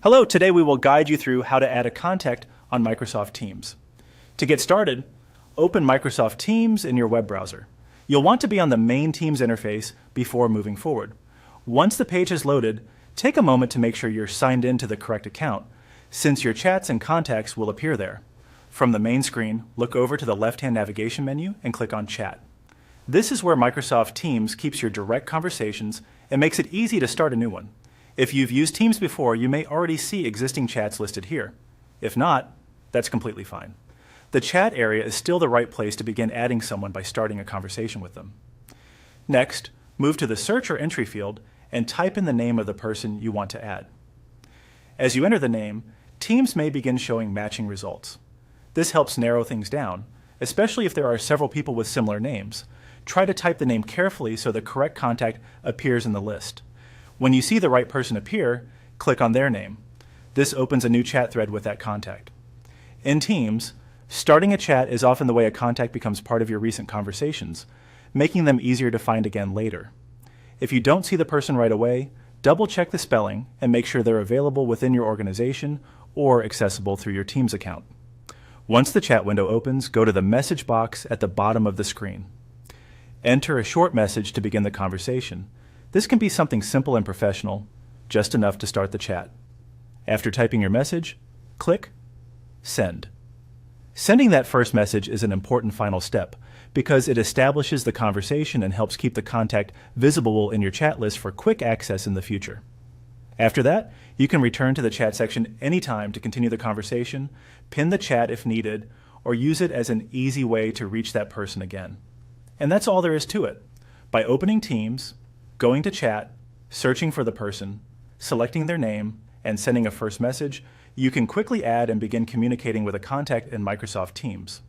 Hello, today we will guide you through how to add a contact on Microsoft Teams. To get started, open Microsoft Teams in your web browser. You'll want to be on the main Teams interface before moving forward. Once the page is loaded, take a moment to make sure you're signed in to the correct account, since your chats and contacts will appear there. From the main screen, look over to the left-hand navigation menu and click on Chat. This is where Microsoft Teams keeps your direct conversations and makes it easy to start a new one. If you've used Teams before, you may already see existing chats listed here. If not, that's completely fine. The chat area is still the right place to begin adding someone by starting a conversation with them. Next, move to the search or entry field and type in the name of the person you want to add. As you enter the name, Teams may begin showing matching results. This helps narrow things down, especially if there are several people with similar names. Try to type the name carefully so the correct contact appears in the list. When you see the right person appear, click on their name. This opens a new chat thread with that contact. In Teams, starting a chat is often the way a contact becomes part of your recent conversations, making them easier to find again later. If you don't see the person right away, double-check the spelling and make sure they're available within your organization or accessible through your Teams account. Once the chat window opens, go to the message box at the bottom of the screen. Enter a short message to begin the conversation. This can be something simple and professional, just enough to start the chat. After typing your message, click Send. Sending that first message is an important final step because it establishes the conversation and helps keep the contact visible in your chat list for quick access in the future. After that, you can return to the chat section anytime to continue the conversation, pin the chat if needed, or use it as an easy way to reach that person again. And that's all there is to it. By opening Teams, going to chat, searching for the person, selecting their name, and sending a first message, you can quickly add and begin communicating with a contact in Microsoft Teams.